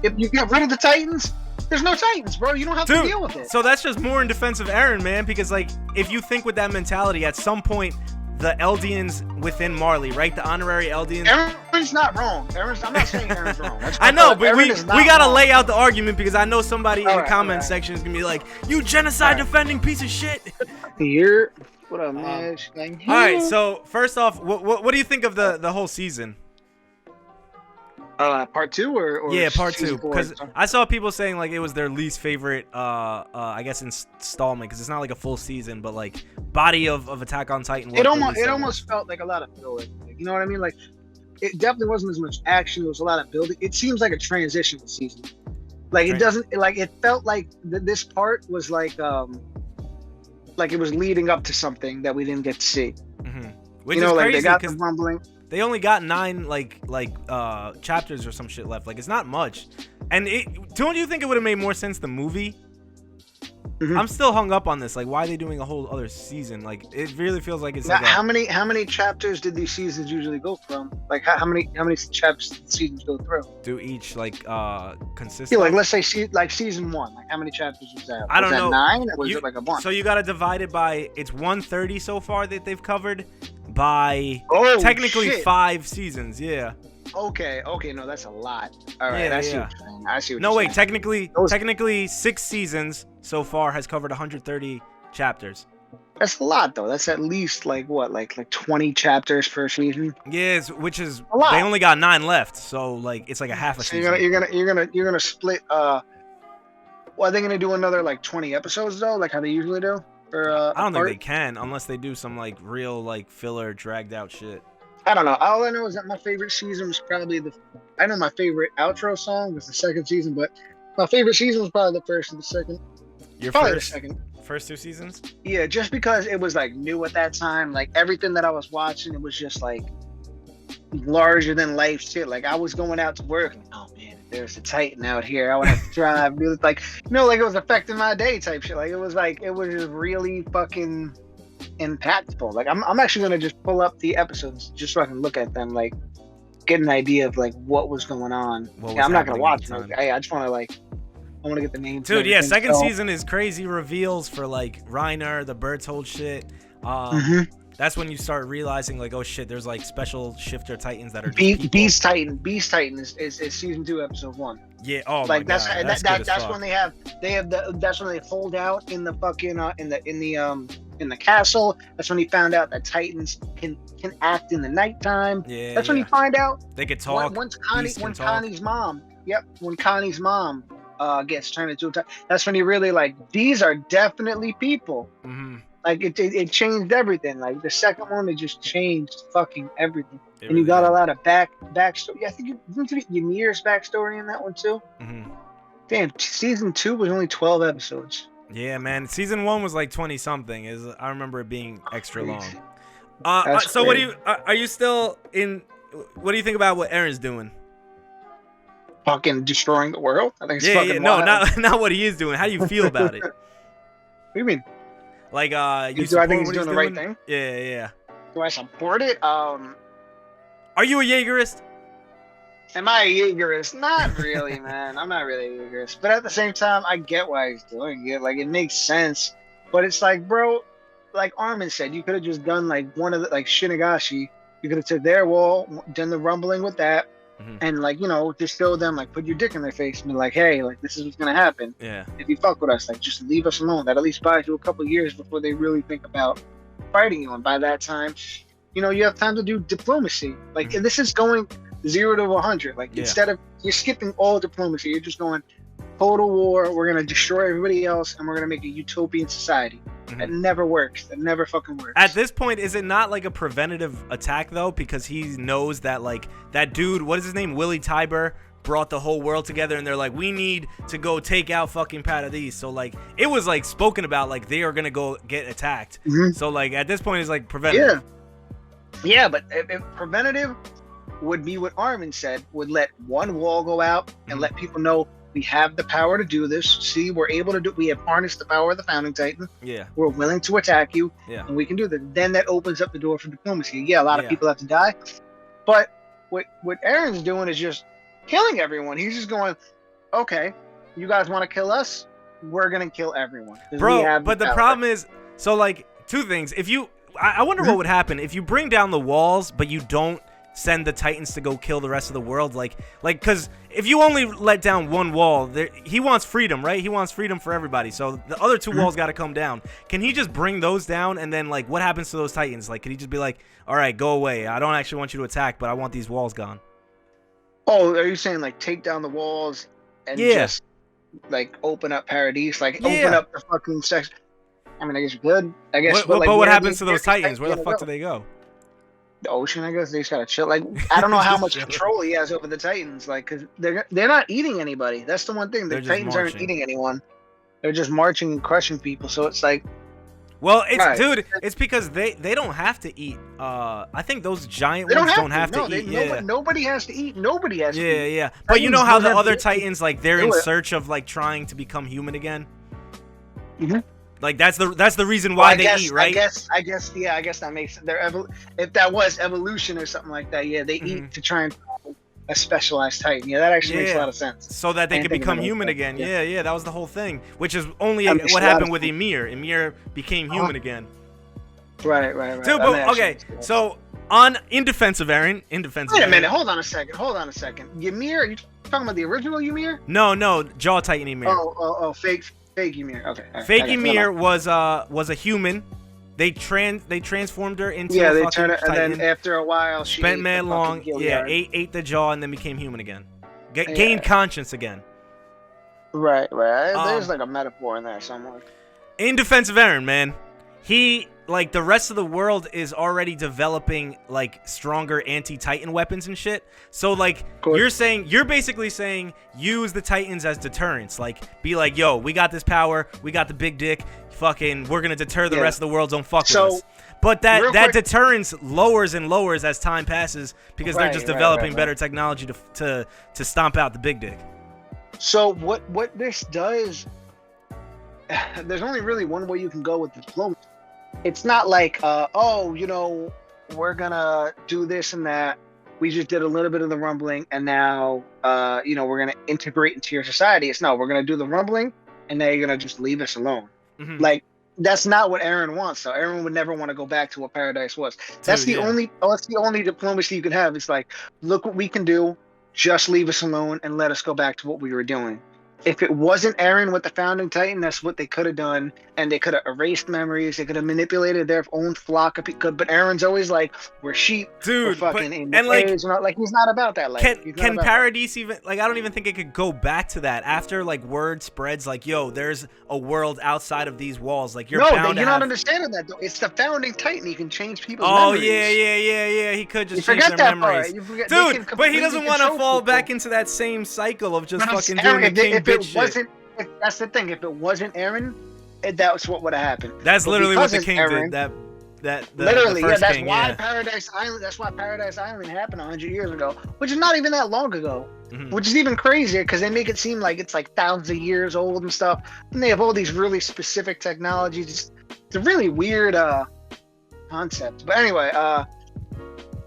if you get rid of the Titans, there's no Titans, bro. You don't have to deal with it. So that's just more in defense of Eren, man, because like if you think with that mentality, at some point the Eldians within Marley, right? The honorary Eldians. Eren's not wrong. I'm not saying Eren's wrong. I know, but we gotta wrong. lay out the argument because I know somebody in the comment section is gonna be like, "You genocide defending piece of shit." Here, what up, man? All right, so first off, what do you think of the whole season? Part 2 or yeah, part 2, because I saw people saying like it was their least favorite I guess installment because it's not like a full season, but like body of Attack on Titan. It almost felt like a lot of filler. Like, you know what I mean? Like it definitely wasn't as much action. There was a lot of building. It seems like a transition season. Like it doesn't like it felt like this part was like it was leading up to something that we didn't get to see. Mm-hmm. Which you know, is like crazy, they got the rumbling. They only got 9 chapters or some shit left. Like it's not much. And don't you think it would have made more sense the movie? Mm-hmm. I'm still hung up on this. Like, why are they doing a whole other season? Like, it really feels like it's. Now, how many chapters did these seasons usually go from? Like, how many chapters did seasons go through? Do each consistent? Yeah, like let's say season 1. Like, how many chapters was that? I don't know. 9? Or was it like a bunch? So you got to divide it by. It's 130 so far that they've covered. By technically 5 seasons, yeah. Okay, no, that's a lot. All right, yeah, I see what you're saying. I see what you're saying. Technically 6 seasons so far has covered 130 chapters. That's a lot, though. That's at least like 20 chapters per season. Yes, which is a lot. They only got 9 left, so like it's like a half a season. You're gonna split. Well, are they gonna do another like 20 episodes though, like how they usually do? I don't think they can unless they do some like real like filler dragged out shit. I don't know. All I know is that my favorite season was probably I know my favorite outro song was the second season, but my favorite season was probably the first and the second. The second. First 2 seasons? Yeah, just because it was like new at that time. Like everything that I was watching, it was just like larger than life shit. Like I was going out to work and oh man, there's a Titan out here. I would have to drive. Really, like like it was affecting my day type shit. Like it was just really fucking impactful. Like I'm actually gonna just pull up the episodes just so I can look at them, like get an idea of like what was going on. I'm not gonna watch them. I just want to I want to get the names. Dude, yeah, second season is crazy reveals for like Reiner, the Berthold shit. That's when you start realizing like, oh shit, there's like special shifter Titans that are Beast Titan. Beast Titan is season 2, episode 1. Yeah. Oh like my God. That's when that's when they hold out in the fucking in the castle. That's when he found out that Titans can act in the nighttime. Yeah. That's when you find out they could talk. When Connie's mom gets turned into a Titan. That's when he really like these are definitely people. Mm-hmm. Like it changed everything. Like the second one, it just changed fucking everything. It and you got a lot of backstory. Yeah, I think you get Ymir's backstory in that one too. Mm-hmm. Damn, season 2 was only 12 episodes. Yeah, man. Season 1 was like 20 something. I remember it being extra long. So what are you still in? What do you think about what Eren's doing? Fucking destroying the world. I think it's fucking no, wild. not what he is doing. How do you feel about it? What do you mean? Like, do I think he's doing the right thing? Yeah. Do I support it? Are you a Jaegerist? Am I a Jaegerist? Not really, man. I'm not really a Jaegerist. But at the same time, I get why he's doing it. Like, it makes sense. But it's like, bro, like Armin said, you could have just done like one of the, like Shinigami. You could have took their wall, done the rumbling with that. Mm-hmm. And like, just show them, like, put your dick in their face and be like, hey, like, this is what's gonna happen. Yeah. If you fuck with us, like, just leave us alone. That at least buys you a couple years before they really think about fighting you. And by that time, you have time to do diplomacy. Like, mm-hmm. This is going 0 to 100. Like, instead of you're skipping all diplomacy, you're just going total war. We're gonna destroy everybody else, and we're gonna make a utopian society. Mm-hmm. That never works. That never fucking works. At this point, is it not like a preventative attack though? Because he knows that like that dude, what is his name, Willie Tiber, brought the whole world together, and they're like, we need to go take out fucking Paradis. So like, it was like spoken about like they are gonna go get attacked. Mm-hmm. So like at this point, it's like preventative. Yeah, but if preventative would be what Armin said. Would let one wall go out and mm-hmm. let people know. We have the power to do this. See, we're able to do. We have harnessed the power of the Founding Titan. Yeah, we're willing to attack you. Yeah, and we can do that. Then that opens up the door for diplomacy. Yeah, a lot of people have to die, but what Eren's doing is just killing everyone. He's just going, okay, you guys want to kill us? We're gonna kill everyone. 'Cause we Bro, have but the power. problem is, so like two things. If you, I wonder what would happen if you bring down the walls, but you don't send the Titans to go kill the rest of the world. Like, because if you only let down one wall, he wants freedom, right? He wants freedom for everybody. So the other two walls got to come down. Can he just bring those down, and then like, what happens to those Titans? Like, can he just be like, all right, go away. I don't actually want you to attack, but I want these walls gone. Oh, are you saying like take down the walls and just like open up Paradise, like open up the fucking section? I mean, I guess you could. I guess. But what happens to those Titans? Where the fuck do they go? The ocean, I guess. They just gotta chill. Like, I don't know how much control he has over the Titans. Like, cause they're not eating anybody. That's the one thing. The Titans aren't eating anyone. They're just marching and crushing people. So it's like, well, it's dude. It's because they don't have to eat. I think those giant ones don't have to eat. Nobody has to eat. Nobody has to eat. Yeah. But you know how the other Titans, like, they're in search of like trying to become human again. Mm-hmm. Like that's the reason why they eat, right? I guess that makes sense. If that was evolution or something like that, yeah, they eat to try and find a specialized Titan. Yeah, that actually makes a lot of sense. So that they could become human again. Yeah, that was the whole thing. Which is only what happened with Ymir. Ymir became human again. Right. Dude, but, okay, so in defense of Eren, Wait a minute, hold on a second. Ymir, are you talking about the original Ymir? No, Jaw Titan Ymir. Oh, fake Ymir. Okay. Fake Ymir was a human. They transformed her into a they fucking turned it, and Titan. then after a while, she spent mad long. Ate the jaw and then became human again. Gained conscience again. Right. There's like a metaphor in there somewhere. In defense of Eren, man, he, like, the rest of the world is already developing like stronger anti-Titan weapons and shit. So like you're basically saying use the Titans as deterrents. Like, be like, yo, we got this power, we got the big dick, fucking, we're gonna deter the rest of the world. Don't fuck with us. But that deterrence lowers and lowers as time passes because they're just developing better technology to stomp out the big dick. So what this does, there's only really one way you can go with diplomacy. It's not like, we're gonna do this and that. We just did a little bit of the rumbling, and now, we're gonna integrate into your society. It's no, we're gonna do the rumbling, and now you're gonna just leave us alone. Mm-hmm. Like, that's not what Eren wants. So Eren would never want to go back to what Paradise was. That's the only diplomacy you can have. It's like, look what we can do. Just leave us alone and let us go back to what we were doing. If it wasn't Eren with the founding Titan, that's what they could have done, and they could have erased memories. They could have manipulated their own flock of people. But Eren's always like, "We're sheep, dude." We're fucking he's not about that. Like, can Paradise even, like, I don't even think it could go back to that after like word spreads like, "Yo, there's a world outside of these walls." Like, you're not understanding that though. It's the founding Titan. He can change people's memories. Yeah. He could just change their memories, dude. But he doesn't want to fall back into that same cycle of just fucking doing the king bitch shit. That's the thing. If it wasn't Eren, that's what would have happened. That's literally what the king did. Literally, that's why Paradise Island. That's why Paradise Island happened 100 years ago, which is not even that long ago. Mm-hmm. Which is even crazier because they make it seem like it's like thousands of years old and stuff. And they have all these really specific technologies. It's a really weird concept. But anyway,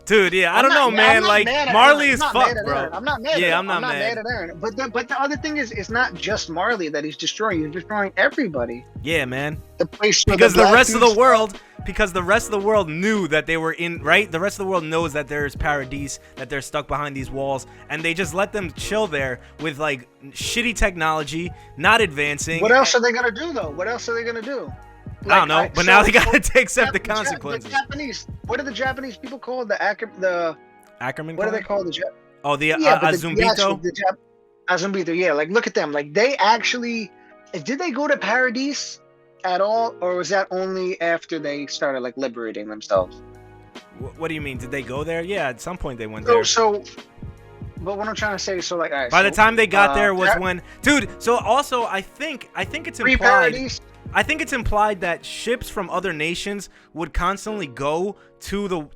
dude, I don't know, man. Like, Marley is fucked, bro. I'm not mad. I'm not mad at Eren. But the other thing is, it's not just Marley that he's destroying. He's destroying everybody. Yeah, man. The place because the rest of the world knew that they were in, right? The rest of the world knows that there's Paradise, that they're stuck behind these walls, and they just let them chill there with like shitty technology, not advancing. What else are they gonna do though? What else are they gonna do? Like, I don't know, but now they gotta accept the consequences. The Japanese, what are the Japanese people called? The Ackerman. What are they called? Azumbito. Azumbito. Yeah, like look at them. Like they actually, did they go to Paradise at all, or was that only after they started like liberating themselves? What do you mean? Did they go there? Yeah, at some point they went there. But what I'm trying to say, so like, all right, by the time they got there was when, dude. So also, I think it's implied. I think it's implied that ships from other nations would constantly go to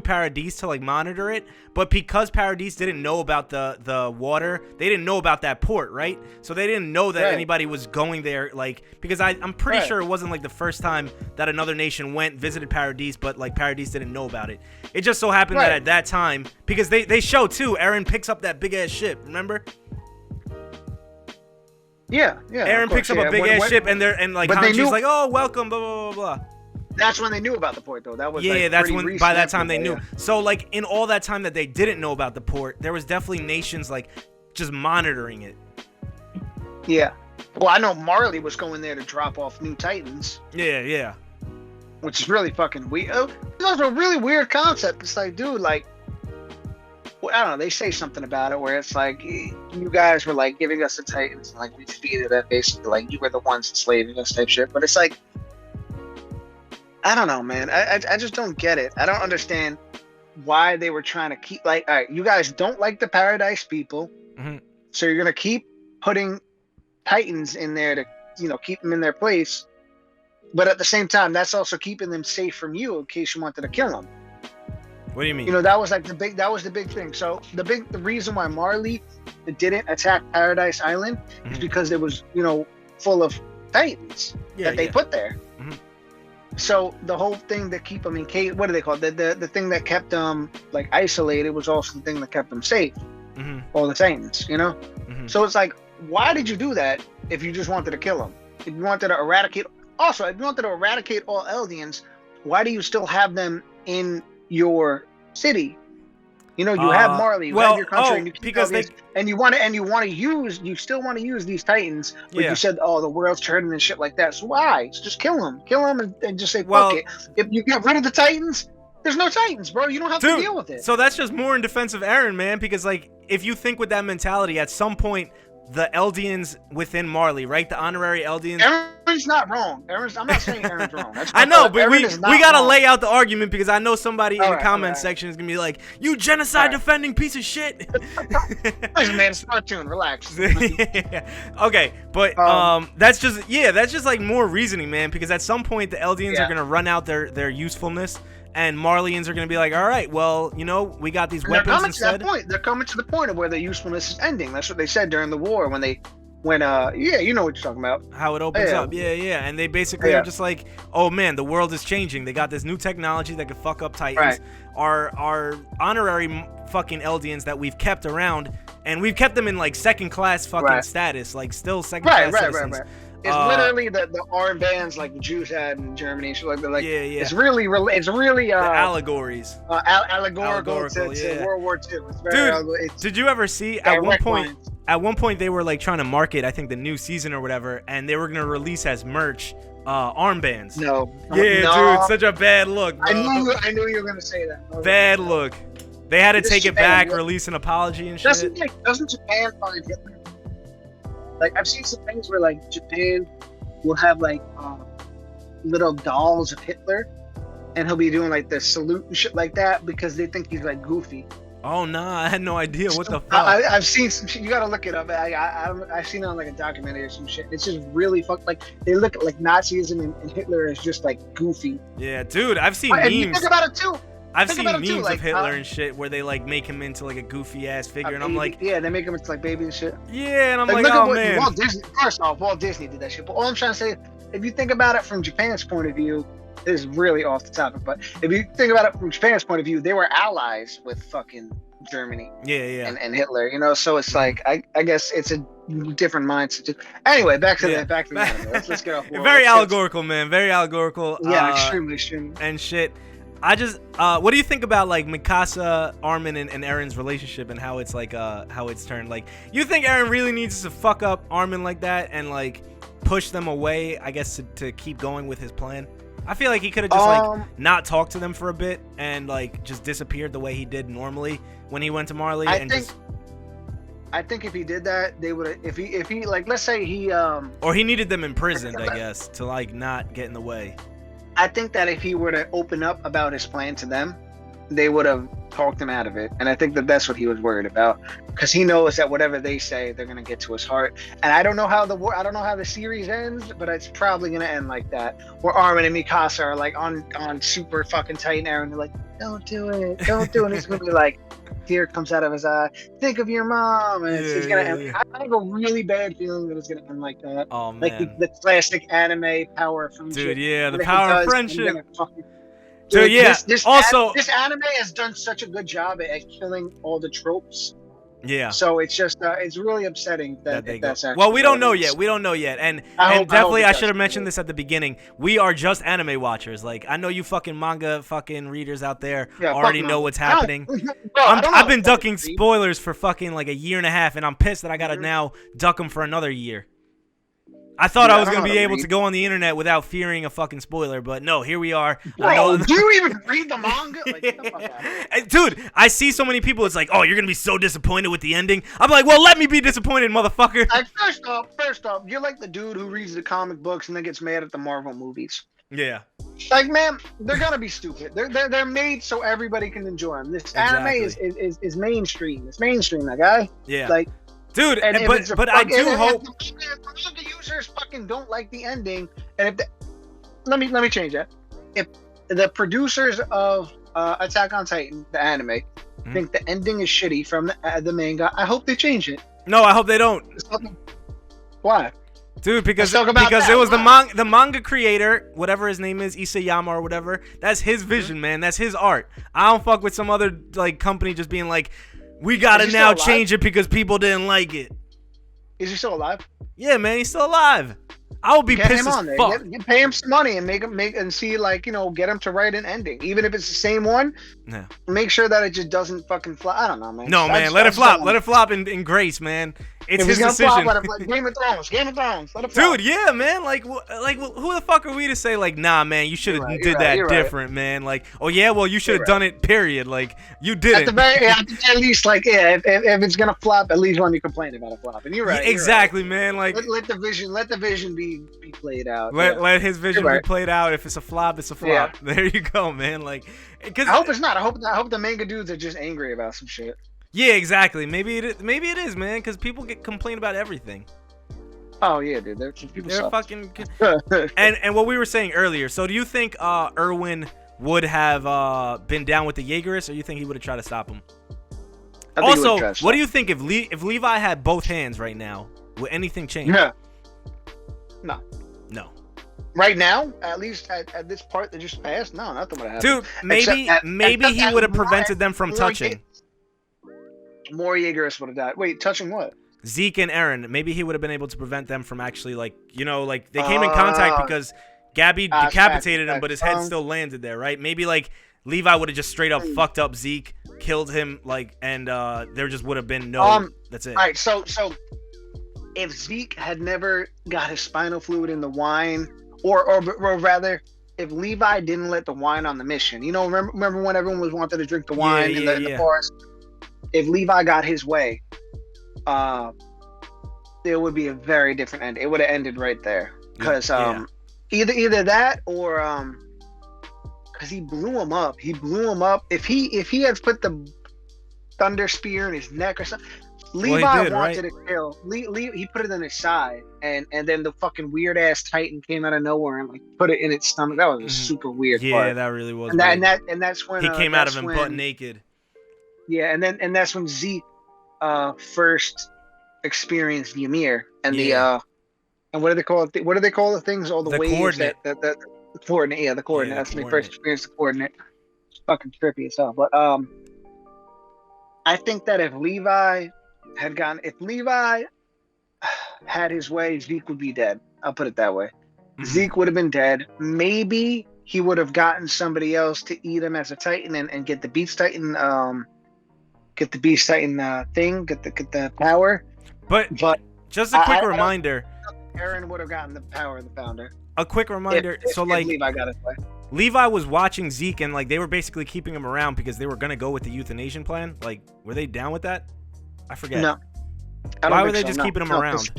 Paradise to like monitor it, but because Paradise didn't know about the water, they didn't know about that port, right? So they didn't know that anybody was going there, like, because I'm pretty sure it wasn't like the first time that another nation visited Paradise, but like Paradise didn't know about it. It just so happened that at that time, because they show too, Eren picks up that big ass ship, remember? Yeah, yeah. Of Eren course, picks up yeah. a big ass ship, and But they Hanji's knew like, "Oh, welcome," blah blah blah blah. that's when they knew about the port, though. That was Yeah, like that's pretty when. recent By that time, info, they knew. yeah. So, like, in all that time that they didn't know about the port, there was definitely nations like just monitoring it. Yeah. Well, I know Marley was going there to drop off new Titans, Yeah, yeah. which is really fucking weird. It's also a really weird concept. It's like, dude, like, well, I don't know. They say something about it where it's like, you guys were like giving us the Titans, and like we defeated that basically, like you were the ones enslaving us type shit. But it's like, I don't know, man. I just don't get it. I don't understand why they were trying to keep like, all right, you guys don't like the Paradise people, Mm-hmm. so you're gonna keep putting Titans in there to, keep them in their place. But at the same time, that's also keeping them safe from you in case you wanted to kill them. What do you mean? That was like that was the big thing. So the reason why Marley didn't attack Paradise Island is because it was, full of Titans that they put there. Mm-hmm. So the whole thing that keep them in case, what do they call it? The thing that kept them like isolated was also the thing that kept them safe. Mm-hmm. All the Titans, Mm-hmm. So it's like, why did you do that if you just wanted to kill them? If you wanted to eradicate, also if you wanted to eradicate all Eldians, why do you still have them in your city? You have Marley, you have your country, and you keep because Eldians, and you still want to use these Titans, but you said, oh, the world's turning and shit like that. So why? So just kill them, and just say, fuck it. If you get rid of the Titans, there's no Titans, bro. You don't have to deal with it. So that's just more in defense of Eren, man, because like if you think with that mentality, at some point the Eldians within Marley, right? The honorary Eldians. Eren's not wrong. I'm not saying Eren's wrong. I know, but we gotta wrong. lay out the argument because I know somebody in the comment section is gonna be like, "You genocide defending piece of shit." Listen, man, it's a cartoon. Relax. Okay, but that's just like more reasoning, man. Because at some point the Eldians are gonna run out their usefulness. And Marleyans are going to be like, all right, well, we got these weapons instead. They're coming to the point of where their usefulness is ending. That's what they said during the war when you know what you're talking about. How it opens up. Yeah. And they basically are just like, oh, man, the world is changing. They got this new technology that could fuck up Titans. Right. Our honorary fucking Eldians that we've kept around, and we've kept them in, like, second-class fucking status. Like, still second-class citizens. Right. It's literally the armbands like the Jews had in Germany and shit like that. Like, it's really the allegories. Allegorical to World War II. It's very did you ever see at one point they were like trying to market, I think, the new season or whatever, and they were gonna release as merch armbands. No. Dude, such a bad look, bro. I knew you were gonna say that. Bad look. They had to take it back, release an apology and shit. Doesn't Japan find Hitler? Like, I've seen some things where, like, Japan will have, like, little dolls of Hitler, and he'll be doing, like, the salute and shit like that because they think he's, like, goofy. Oh, nah, I had no idea. What the fuck? I've seen some shit. You gotta look it up. I've seen it on, like, a documentary or some shit. It's just really like, they look at, like, Nazism and Hitler is just, like, goofy. Yeah, dude, I've seen memes. And you think about it, too. I've seen memes of Hitler and shit where they like make him into like a goofy ass figure, and I'm like, they make him into like baby and shit. Yeah, and I'm like, oh man. First off, Walt Disney did that shit. But all I'm trying to say, if you think about it from Japan's point of view, this is really off the topic. But if you think about it from Japan's point of view, they were allies with fucking Germany. Yeah. And Hitler, so it's like I guess it's a different mindset. Anyway, back to the anime. Let's get off. Very allegorical, man. Very allegorical. Yeah, extremely. And shit. What do you think about like Mikasa, Armin, and Eren's relationship and how it's like how it's turned? Like, you think Eren really needs to fuck up Armin like that and like push them away, I guess, to keep going with his plan? I feel like he could have just like not talked to them for a bit and like just disappeared the way he did normally when he went to Marley. I think if he did that, they would. If he like, let's say he or he needed them imprisoned, I guess, to like not get in the way. I think that if he were to open up about his plan to them, they would have talked him out of it. And I think that that's what he was worried about, because he knows that whatever they say, they're gonna get to his heart. And I don't know how the series ends, but it's probably gonna end like that, where Armin and Mikasa are like on super fucking Titan Eren. They're like, don't do it. And he's gonna be like, tear comes out of his eye. Think of your mom, and it's gonna end. I have a really bad feeling that it's gonna end like that. Oh man, like the classic anime power of friendship. Dude, yeah, the power of friendship. Dude, yeah. This also, this anime has done such a good job at killing all the tropes Yeah. So it's just it's really upsetting that They that's go. actually Well, we don't know what it yet. is. We don't know yet. And I and hope definitely it I does. should have mentioned this at the beginning. We are just anime watchers. Like I know you fucking manga fucking readers out there Yeah, already fuck know no. what's happening. Bro, I don't know I've how to been fucking ducking read. spoilers for fucking like a year and a half, and I'm pissed that I gotta Mhm. now duck them for another year. I thought Dude, I I was don't gonna know how be to able to read. go on the internet without fearing a fucking spoiler, but no, here we are. I Bro, know. do you even read the manga? Like, get the fuck out of here. And, dude, I see so many people. It's like, oh, you're gonna be so disappointed with the ending. I'm like, well, let me be disappointed, motherfucker. Like, first off, you're like the dude who reads the comic books and then gets mad at the Marvel movies. Yeah, Like, man, they're gonna be stupid. They're made so everybody can enjoy them. This anime is mainstream. It's mainstream, that guy. yeah. Like, Dude, and if it's but I do hope. if the manga users fucking don't like the ending, and if let me change that. If the producers of Attack on Titan, the anime, think the ending is shitty from the manga, I hope they change it. No, I hope they don't. Why? Dude, because Let's talk about it that. was Why? the manga creator, whatever his name is, Isayama or whatever. That's his vision, man. That's his art. I don't fuck with some other like company just being like, we gotta Is he now still alive? change it because people didn't like it. Is he still alive? Yeah, man, he's still alive. I would be Get pissed him as on there. fuck. You pay him some money and make and see, like, get him to write an ending, even if it's the same one. Yeah. Make sure that it just doesn't fucking fly. I don't know, man. No, I man, just- let I it just flop. don't Let want it flop in grace, man. It's If his he's gonna decision. flop, let it flop. Game of Thrones. Let it flop. Dude, yeah, man. Like, who the fuck are we to say, like, nah, man, you should have You're did right, that you're right. different, man? Like, oh yeah, well, you should have You're done it. Period. Like, you At didn't. the very least, like, yeah, if it's gonna flop, at least let me complain about it flopping. You're right. Yeah, exactly, man. You're Like, right. Let the vision be played out. let his vision You're be right. Yeah. played out. If it's a flop, it's a flop. There you go, man. Like, because I hope it's not. I hope the manga dudes are just angry about some shit. yeah, exactly. Maybe it is, man. Because people complain about everything. Oh yeah, dude. People They're suck. fucking. And what we were saying earlier. So do you think Erwin would have been down with the Jaegerists, or you think he would have tried to stop him? I think he Also, would've tried to what do you think if Levi had both hands right now? Would anything change? Yeah. No. No. Right now, at least at this part that just passed, no, nothing would have happened. Dude, maybe except he that would have one- prevented them from like, touching More Jaegerists would have died. Wait, touching what? Zeke and Eren. Maybe he would have been able to prevent them from actually, like, like they came in contact because Gabby decapitated him, but his head still landed there, right? Maybe like Levi would have just straight up fucked up Zeke, killed him, like, and there just would have been no. That's it. All right, so if Zeke had never got his spinal fluid in the wine, or rather, if Levi didn't let the wine on the mission, remember when everyone was wanting to drink the wine in the forest? If Levi got his way, there would be a very different end. It would have ended right there, because either that or because he blew him up. He blew him up. If he had put the thunder spear in his neck or something. Levi wanted to kill. He put it in his side, and then the fucking weird ass Titan came out of nowhere and like put it in its stomach. That was a super weird part. Yeah, that really was. And that's when he came out of him butt naked. Yeah, and that's when Zeke first experienced Ymir and the and what do they call it? What do they call the things? All the waves coordinate. that the coordinate. Yeah, the coordinate. Yeah, That's when he first experienced the coordinate. It's fucking trippy as hell. But I think that if Levi had his way, Zeke would be dead. I'll put it that way. Mm-hmm. Zeke would have been dead. Maybe he would have gotten somebody else to eat him as a Titan and get the Beast Titan get the power. But just a quick reminder. Eren would have gotten the power of the founder. A quick reminder. If Levi got his way. Levi was watching Zeke and like they were basically keeping him around because they were gonna go with the euthanasian plan. Like, were they down with that? I forget. No. Why were they just keeping him around?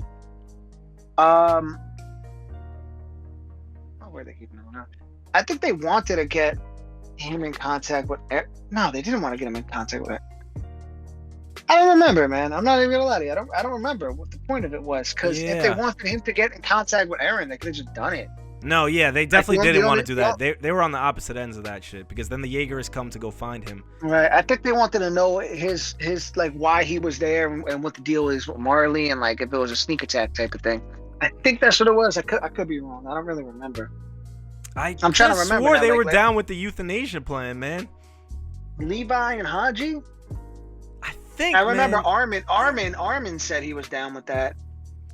Why were they keeping him around? I think they wanted to get him in contact with. No, they didn't want to get him in contact with. I don't remember, man. I'm not even gonna lie to you. I don't remember what the point of it was. Because if they wanted him to get in contact with Eren, they could have just done it. No, yeah, they definitely didn't want to do that. They were on the opposite ends of that shit because then the Jaegerists come to go find him. Right. I think they wanted to know his like why he was there and what the deal is with Marley and like if it was a sneak attack type of thing. I think that's what it was. I could be wrong. I don't really remember. I'm trying to remember. Swore now, they like, were down with the euthanasia plan, man. Levi and Haji. think, I remember man. Armin said he was down with that.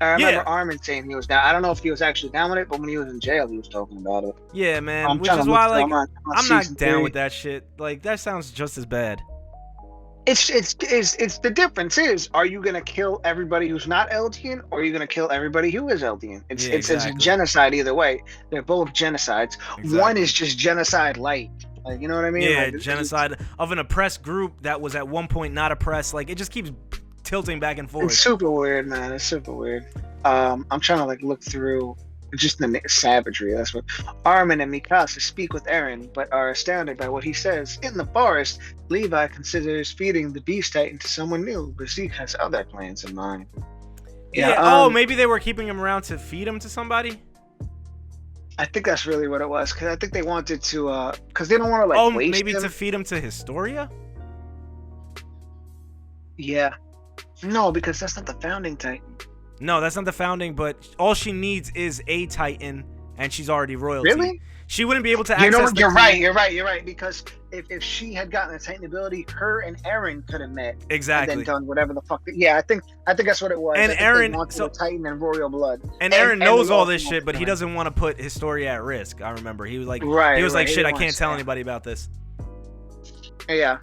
I remember Yeah, Armin saying he was down. I don't know if he was actually down with it, but when he was in jail, he was talking about it. yeah, man. I'm Which trying is to look why, through. like, I'm on I'm season not down 3. with that shit. Like, that sounds just as bad. It's the difference is, are you gonna kill everybody who's not Eldian, or are you gonna kill everybody who is Eldian? Yeah, It's a exactly. genocide either way. They're both genocides. One Exactly. is just genocide light. Like, you know what I mean? Yeah, Like, genocide of an oppressed group that was at one point not oppressed. Like, it just keeps tilting back and it's forth. super weird, man. It's super weird. I'm trying to like look through just the savagery. That's what Armin and Mikasa speak with Eren, but are astounded by what he says. In the forest, Levi considers feeding the Beast Titan to someone new, but Zeke has other plans in mind. Yeah, Yeah. Oh, maybe they were keeping him around to feed him to somebody. I think that's really what it was, because I think they wanted to, because they don't want to like Oh, waste maybe him. to feed him to Historia. Yeah, no, because that's not the founding Titan. No, that's not the founding. But all she needs is a Titan, and she's already royalty. Really? She wouldn't be able to You know access. what? You're right. Because if she had gotten a Titan ability, her and Eren could have met and Exactly. then done whatever the fuck. Yeah, I think that's what it was. And I think they Eren- wanted so- a Titan and royal blood. And Eren knows they all also this shit, wanted but he Eren. doesn't want to put Historia at risk. I remember he was like, Right. he was like, He shit, I didn't can't wanna tell say. anybody about this. Yeah.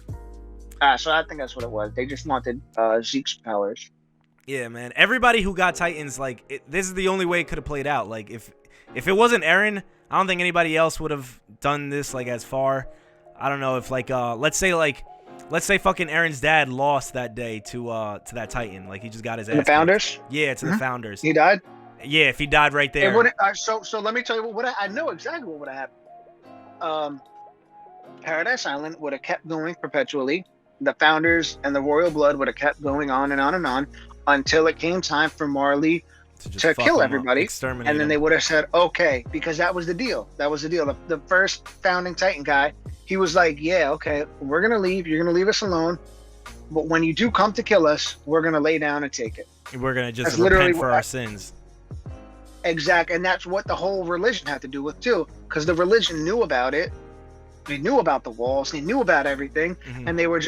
So I think that's what it was. They just wanted Zeke's powers. Yeah, man. Everybody who got Titans, like, this is the only way it could have played out. Like, if it wasn't Eren, I don't think anybody else would have done this, like, as far. I don't know if, like, let's say fucking Eren's dad lost that day to that Titan. Like, he just got his ass The kicked. founders? Yeah, to the founders. He died? Yeah, if he died right there. It wouldn't, so let me tell you what I know exactly what would have happened. Paradise Island would have kept going perpetually. The founders and the royal blood would have kept going on and on and on until it came time for Marley just to fuck kill him up, everybody, exterminate and then him. they would have said, okay, because that was the deal. The first founding Titan guy, he was like, yeah, okay, we're gonna leave. You're gonna leave us alone, but when you do come to kill us, we're gonna lay down and take it. We're gonna just That's literally repent for what our sins. Exact, and that's what the whole religion had to do with too, because the religion knew about it. They knew about the walls. They knew about everything, and they were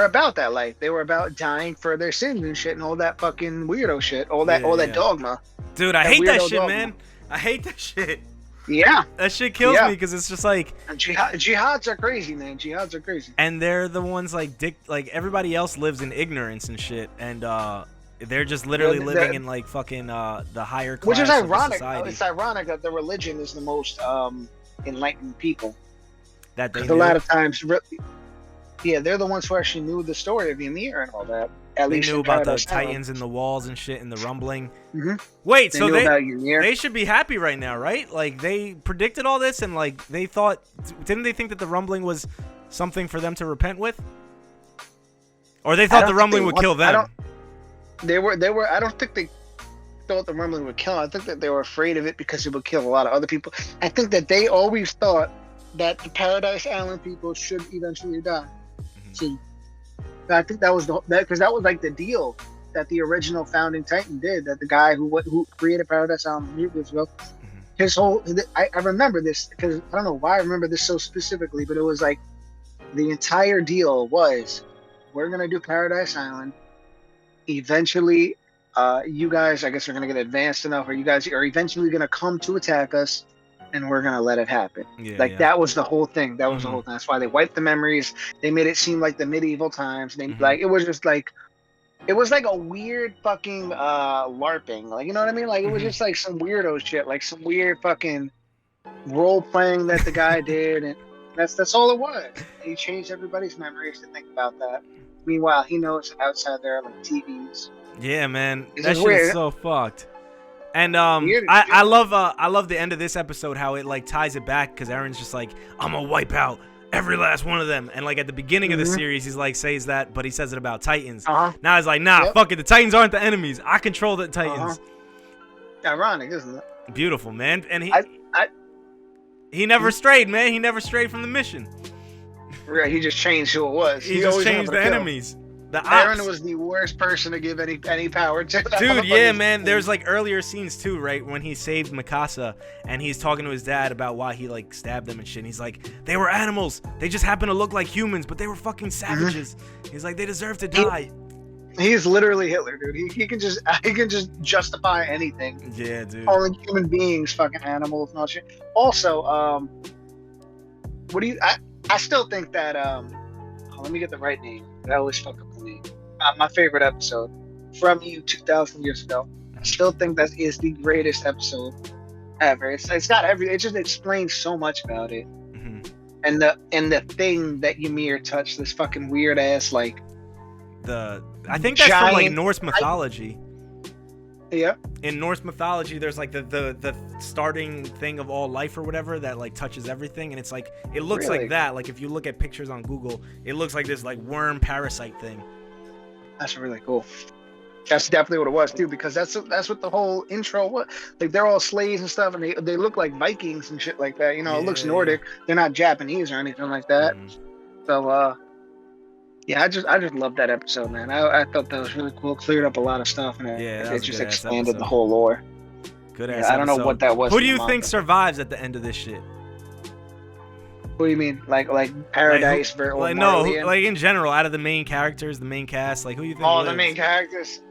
about that life. They were about dying for their sins and shit, and all that fucking weirdo shit, all that dogma. Dude, I That hate that weirdo shit, dogma. man. I hate that shit. Yeah, That shit kills me because it's just like, and jihads are crazy, man. Jihads are crazy. and they're the ones like everybody else lives in ignorance and shit, and they're just literally living in like fucking the higher class Which is of the ironic. society. It's ironic that the religion is the most enlightened people. That they Because knew. a lot of times, they're the ones who actually knew the story of Ymir and all that. At They least knew in about the Paradise Island. Titans and the walls and shit and the rumbling. Mhm. Wait, They so knew about Ymir. they should be happy right now, right? Like they predicted all this and like they thought, didn't they think that the rumbling was something for them to repent with? Or they I thought don't the think rumbling they would want- kill them? They were. I don't think they thought the rumbling would kill. I think that they were afraid of it because it would kill a lot of other people. I think that they always thought that the Paradise Island people should eventually die. See, I think that was because that was like the deal that the original founding Titan did. That the guy who created Paradise Island years ago, his whole. I remember this because I don't know why I remember this so specifically, but it was like the entire deal was, we're gonna do Paradise Island. Eventually, you guys, I guess, are gonna get advanced enough, or you guys are eventually gonna come to attack us, and we're gonna let it happen. That was the whole thing. That was the whole thing. That's why they wiped the memories. They made it seem like the medieval times. They like it was just like, it was like a weird fucking LARPing. Like, you know what I mean? Like it was just like some weirdo shit, like some weird fucking role playing that the guy did, and that's all it was. He changed everybody's memories to think about that. Meanwhile, he knows outside there are like TVs. Yeah, man, It's that just shit is weird. so fucked. And Weird. I love the end of this episode, how it like ties it back, because Eren's just like, I'm gonna wipe out every last one of them, and like at the beginning of the series he's like says that, but he says it about Titans. Now he's like, nah, fuck it, the Titans aren't the enemies, I control the Titans. Ironic, isn't it? Beautiful, man. And I he never strayed, man. He never strayed from the mission. Right, he just changed who it was. He just always changed wanted the to kill. enemies. The Eren ops. was the worst person to give any power to. Dude, yeah, man. There's like earlier scenes too, right? When he saved Mikasa and he's talking to his dad about why he like stabbed them and shit. And he's like, they were animals. They just happen to look like humans, but they were fucking savages. He's like, they deserve to die. He's literally Hitler, dude. He can just justify anything. Yeah, dude. Calling human beings fucking animals and all shit. Also, what do you? I still think that let me get the right name. I always fuck up the name. My favorite episode, From You 2,000 years ago. I still think that is the greatest episode ever. It's got it just explains so much about it. Mm-hmm. And the thing that Ymir touched, this fucking weird ass like I think that's from like giant Norse mythology. Yeah. In Norse mythology, there's like the starting thing of all life or whatever that like touches everything, and it's like it looks Really? like that. Like if you look at pictures on Google, it looks like this like worm parasite thing. That's really cool. That's definitely what it was too, because that's what the whole intro was. Like they're all slaves and stuff, and they look like Vikings and shit like that. You know, it looks Nordic. They're not Japanese or anything like that. So yeah, I just love that episode, man. I thought that was really cool. Cleared up a lot of stuff, and it just expanded the whole lore. Good ass. I don't know what that was. Who do you think survives at the end of this shit? What do you mean? Like Paradise versus like no, like in general, out of the main characters, the main cast, like who do you think? Oh, lives? the main characters.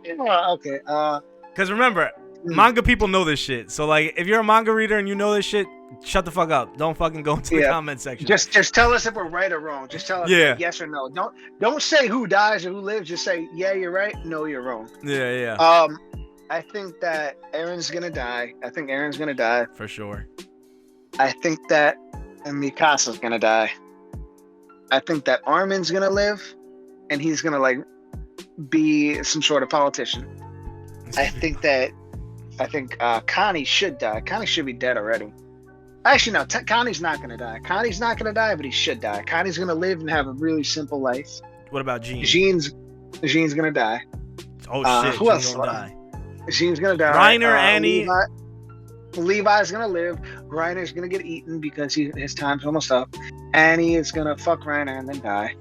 Okay. Because remember, manga people know this shit. So like, if you're a manga reader and you know this shit, shut the fuck up. Don't fucking go into the comment section. Just tell us if we're right or wrong. Just tell us yes or no. Don't say who dies or who lives. Just say you're right. No, you're wrong. Yeah. I think that Eren's gonna die. I think Eren's gonna die for sure. I think that Mikasa's gonna die. I think that Armin's gonna live, and he's gonna like be some sort of politician. I think Connie should die. Connie should be dead already. Actually, no. Connie's not gonna die. Connie's not gonna die, but he should die. Connie's gonna live and have a really simple life. What about Jean? Jean's gonna die. Oh shit! Who else gonna die? Jean's gonna die. Reiner, Annie. Levi's gonna live. Reiner's gonna get eaten because his time's almost up. Annie is gonna fuck Reiner and then die.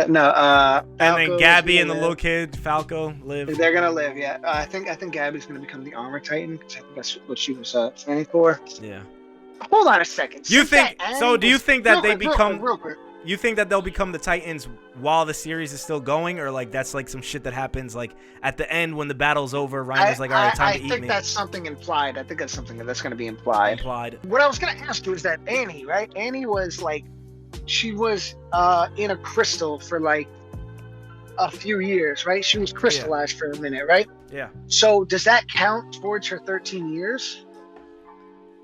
No. And then Gabby and the little kid Falco live. They're gonna live. Yeah. I think Gabby's gonna become the armor titan because I think that's what she was training for. Yeah. Hold on a second. You think so? Do you think that they become? Real quick. You think that they'll become the Titans while the series is still going, or like that's like some shit that happens like at the end when the battle's over? Reiner's like, all right, time to eat me. I think that's something implied. I think that's something that's going to be implied. What I was going to ask you is that Annie, right? Annie was like, she was in a crystal for like a few years, right? She was crystallized for a minute, right? Yeah. So does that count towards her 13 years?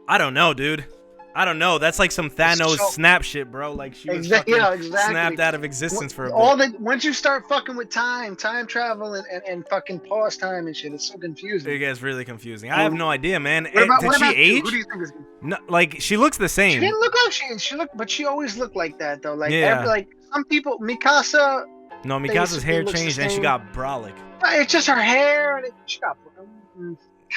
I don't know, dude. I don't know. That's like some Thanos snap shit, bro. Like she was exactly. snapped out of existence for a bit. Once you start fucking with time travel and fucking pause time and shit, it's so confusing. It gets really confusing. I have no idea, man. What did she age? Who do you think is? No, like she looks the same. She didn't look like she looked, but she always looked like that though. Like like some people, Mikasa. No, Mikasa's hair changed and she got brolic. It's just her hair and she got.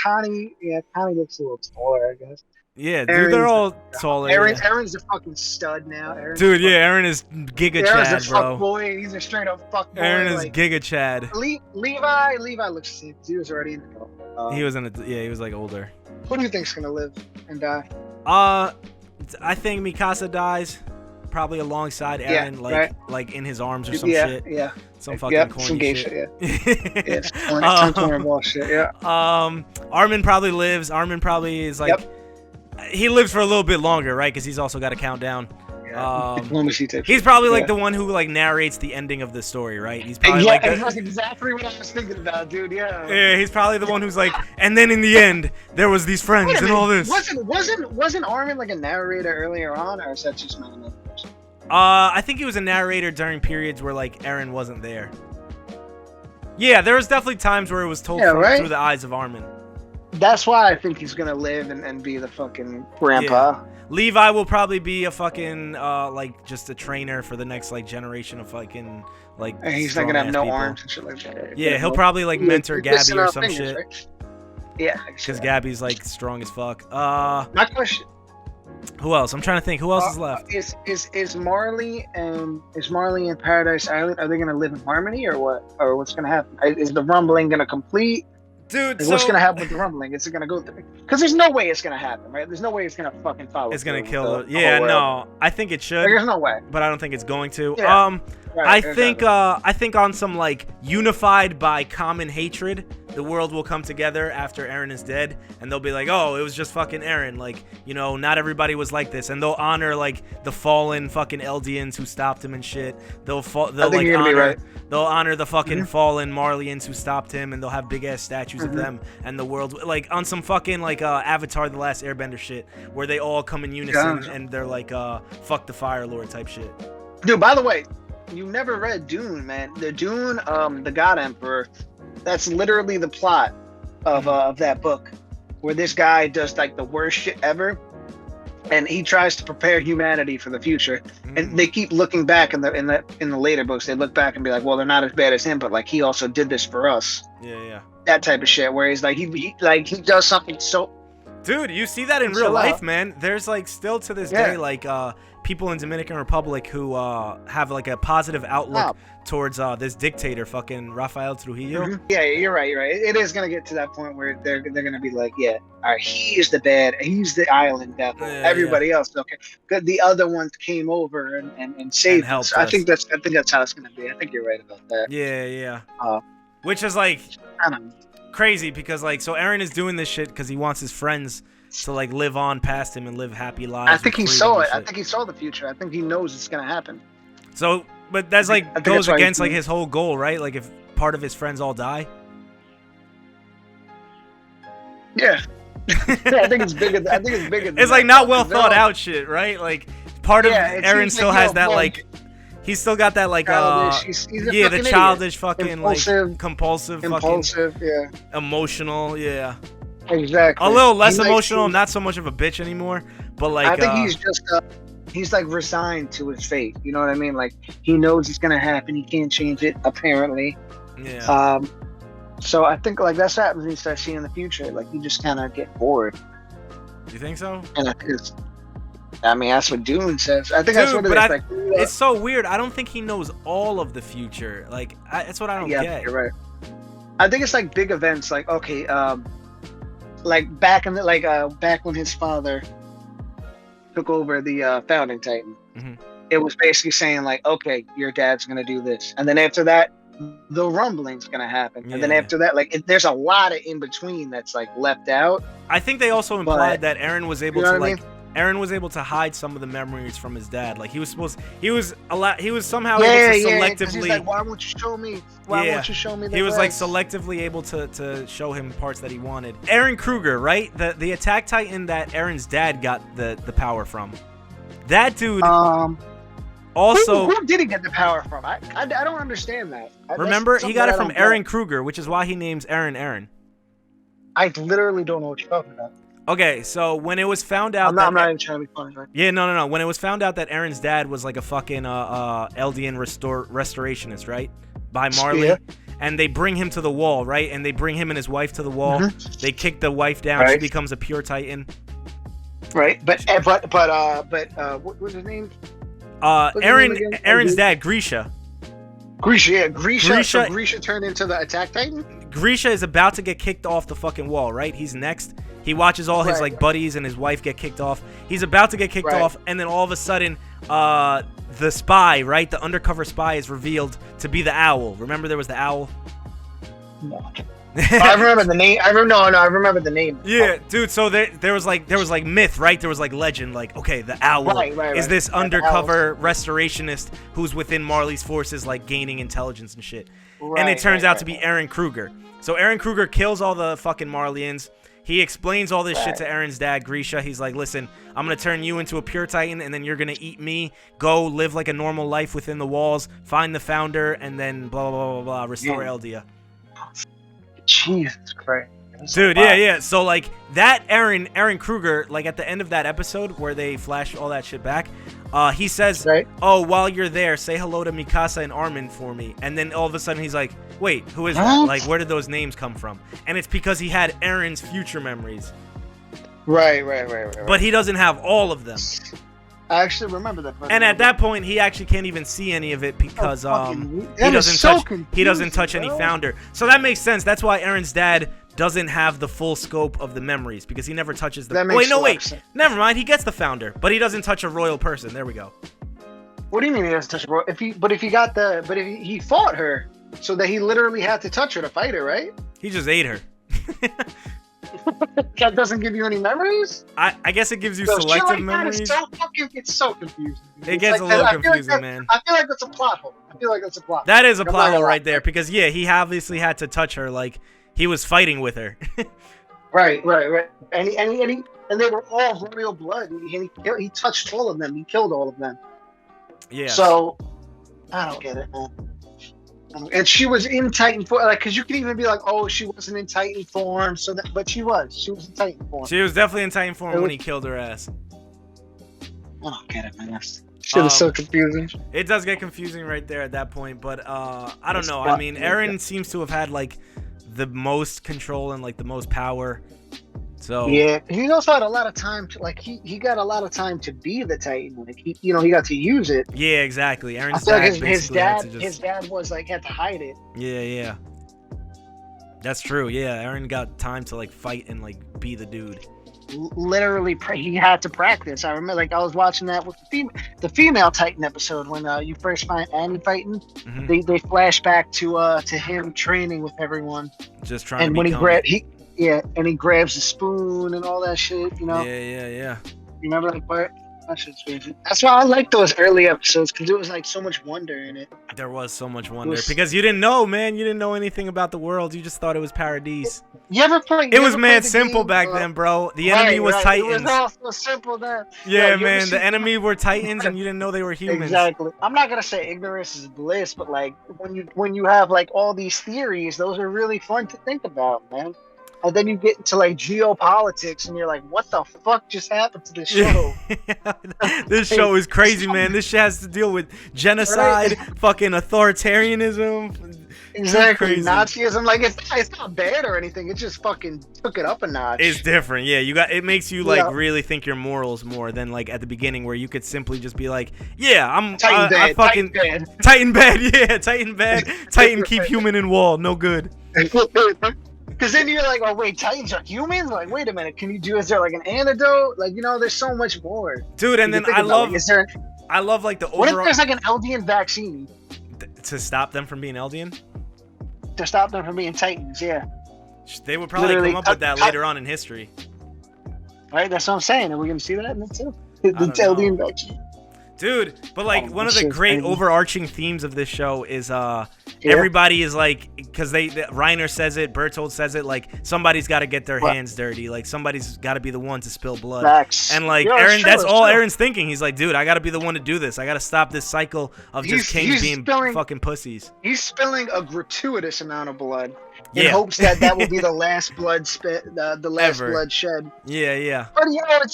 Connie looks a little taller, I guess. Yeah, dude, they're all taller. Eren's a fucking stud now. Dude, Eren is Giga Chad, Eren's a bro. Fuck boy. He's a straight up fuck boy. Eren is Giga Chad. Levi looks the same. He was already in the middle. He was he was like older. Who do you think's gonna live and die? I think Mikasa dies, probably alongside Eren, like in his arms or some shit. Yeah. Some fucking corny some gay shit. Yeah. Some corny shit. Yeah. Armin probably lives. Armin probably is like. Yep. He lives for a little bit longer, right? Because he's also got a countdown. Diplomacy tips. He's probably like the one who like narrates the ending of the story, right? He's probably like that's exactly what I was thinking about, dude. Yeah. Yeah, he's probably the one who's like, and then in the end, there was these friends and all this. Wasn't Armin like a narrator earlier on, or is that just my imagination? I think he was a narrator during periods where like Eren wasn't there. Yeah, there was definitely times where it was told through the eyes of Armin. That's why I think he's gonna live and be the fucking grandpa. Yeah. Levi will probably be a fucking like just a trainer for the next like generation of fucking like. And he's not gonna have no arms and shit like that. Yeah, he'll probably like mentor Gabby or some shit. Right? Yeah, because Gabby's like strong as fuck. My question. Who else? I'm trying to think. Who else is left? Is Marley and Paradise Island? Are they gonna live in harmony or what? Or what's gonna happen? Is the rumbling gonna complete? Dude, Like, what's gonna happen with the rumbling? Is it gonna go through? Because there's no way it's gonna happen, right? There's no way it's gonna fucking follow. It's gonna through kill with the yeah, whole world. no. I think it should. Like, there's no way. But I don't think it's going to. Yeah. Right, I think on some like unified by common hatred, the world will come together after Eren is dead, and they'll be like, oh, it was just fucking Eren. Like, you know, not everybody was like this, and they'll honor like the fallen fucking Eldians who stopped him and shit. They'll honor the fucking fallen Marleyans who stopped him, and they'll have big ass statues of them, and the world like on some fucking like Avatar: The Last Airbender shit, where they all come in unison and they're like fuck the Fire Lord type shit. Dude, by the way, you never read Dune, man. The Dune, the God Emperor, that's literally the plot of that book, where this guy does like the worst shit ever, and he tries to prepare humanity for the future. And they keep looking back in the later books. They look back and be like, well, they're not as bad as him, but like he also did this for us. Yeah. That type of shit, where he's like he does something so. Dude, you see that in real life, man. There's like still to this day like people in Dominican Republic who have like a positive outlook towards this dictator, fucking Rafael Trujillo. Yeah, you're right. It is gonna get to that point where they're gonna be like, yeah, all right, he is the bad, he's the island devil. Everybody else, okay, good. The other ones came over and saved us. I think that's how it's gonna be. I think you're right about that. Yeah. Which is like, I don't know. Crazy because like, so Eren is doing this shit because he wants his friends to like live on past him and live happy lives. I think he saw it. I think he saw the future. I think he knows it's gonna happen. So, but that's like goes against like his whole goal, right? Like if part of his friends all die. Yeah. I think it's bigger. It's like not well thought out shit, right? Like part of Eren still has that like. He's still got that like he's the childish fucking impulsive, like compulsive fucking emotional, exactly. A little less emotional, not so much of a bitch anymore, but like I think he's just he's like resigned to his fate. You know what I mean? Like he knows it's gonna happen. He can't change it apparently. Yeah. So I think like that's what happens when you start seeing the future. Like you just kind of get bored. You think so? And I mean, that's what Dune says. I think that's what it is. Like, it's so weird. I don't think he knows all of the future. Like, that's what I don't get. Yeah, you're right. I think it's like big events. Like, okay, like back when his father took over the founding Titan, it was basically saying like, okay, your dad's gonna do this, and then after that, the rumbling's gonna happen, and then after that, like, there's a lot of in between that's like left out. I think they also implied that Eren was able to like. Eren was able to hide some of the memories from his dad. Like he was somehow able to selectively. He's like, why won't you show me? Why won't you show me? He was like selectively able to show him parts that he wanted. Eren Kruger, right? The Attack Titan that Eren's dad got the power from. That dude. Also, who did he get the power from? I don't understand that. Remember, he got it from Eren Kruger, which is why he names Eren Eren. I literally don't know what you're talking about. Okay, so when it was found out I'm not even trying to be funny, right? Yeah, no. When it was found out that Eren's dad was like a fucking Eldian restorationist, right? By Marley. And they bring him to the wall, right? And they bring him and his wife to the wall. They kick the wife down. She becomes a pure Titan. Right, but what was his name? Eren's dad, Grisha. Grisha. So Grisha turned into the Attack Titan? Grisha is about to get kicked off the fucking wall, right? He's next. He watches all his like buddies and his wife get kicked off. He's about to get kicked off, and then all of a sudden, the spy, right, the undercover spy, is revealed to be the owl. Remember, there was the owl. No. I remember the name. I remember the name. Yeah, dude. So there was like myth, right? There was like legend, like okay, the owl is this undercover restorationist who's within Marley's forces, like gaining intelligence and shit. And it turns out to be Eren Kruger. So Eren Kruger kills all the fucking Marleyans. He explains all this shit to Eren's dad, Grisha. He's like, listen, I'm going to turn you into a pure Titan, and then you're going to eat me. Go live like a normal life within the walls. Find the founder, and then blah, blah, blah, blah, restore Eldia. Jesus Christ. Dude, yeah. So, like, that Eren Kruger, like, at the end of that episode where they flash all that shit back, he says, oh, while you're there, say hello to Mikasa and Armin for me. And then all of a sudden he's like, wait, who is that? Like, where did those names come from? And it's because he had Eren's future memories. Right. But he doesn't have all of them. I actually remember that part. And at that point, he actually can't even see any of it because he doesn't touch any founder. So that makes sense. That's why Eren's dad doesn't have the full scope of the memories because he never touches the. Wait, never mind. He gets the founder, but he doesn't touch a royal person. There we go. What do you mean he doesn't touch a royal? If he fought her, so that he literally had to touch her to fight her, right? He just ate her. That doesn't give you any memories? I guess it gives you selective memories. It's so confusing. It gets a little confusing, man. I feel like that's a plot hole. That is a plot hole right there because yeah, he obviously had to touch her like he was fighting with her. Right. And they were all royal blood. He touched all of them. He killed all of them. Yeah. So I don't get it, man. And she was in Titan form, like, because you can even be like, oh, she wasn't in Titan form, but she was in Titan form. She was definitely in Titan form when he killed her ass. I don't get it, man. Shit is so confusing. It does get confusing right there at that point, but I don't know. I mean, Eren seems to have had like the most control and like the most power. So yeah, he also had a lot of time to he got a lot of time to be the Titan. Like he got to use it. Yeah, exactly. Eren's his dad was like had to hide it. Yeah. That's true. Yeah, Eren got time to like fight and like be the dude. Literally, he had to practice. I remember, like I was watching that with the female Titan episode when you first find Annie fighting. Mm-hmm. They flash back to him training with everyone. Just trying. And when he grabs the spoon and all that shit, you know? Yeah. You remember that part? That shit's crazy. That's why I like those early episodes, because there was like so much wonder in it. There was so much wonder, because you didn't know, man. You didn't know anything about the world. You just thought it was paradise. It was mad simple back then, bro. The enemy was Titans. It was all so simple then. Yeah, man. The enemy were Titans, and you didn't know they were humans. Exactly. I'm not gonna say ignorance is bliss, but like when you have like all these theories, those are really fun to think about, man. And then you get into like geopolitics, and you're like, "What the fuck just happened to this show?" This show is crazy, man. This shit has to deal with genocide, fucking authoritarianism. Exactly, Nazism. Like it's not bad or anything. It just fucking took it up a notch. It's different, yeah. It makes you like really think your morals more than like at the beginning where you could simply just be like, "Yeah, I'm Titan bad, Titan bad, yeah, Titan bad, Titan keep human in wall, no good." Because then you're like, oh wait, Titans are humans? Like, wait a minute, is there like an antidote? Like, there's so much more. Dude, and then I love like the overall... What if there's like an Eldian vaccine? To stop them from being Eldian? To stop them from being Titans, yeah. They would probably come up with that later on in history. Right, that's what I'm saying. Are we going to see that in it too? The Eldian vaccine. Dude, but like one of the great overarching themes of this show is everybody is like, because Reiner says it, Bertold says it, like somebody's got to get their hands dirty, like somebody's got to be the one to spill blood. And like Eren, that's all Eren's thinking. He's like, dude, I got to be the one to do this. I got to stop this cycle of just kings being fucking pussies. He's spilling a gratuitous amount of blood in hopes that will be the last blood blood shed. Yeah. But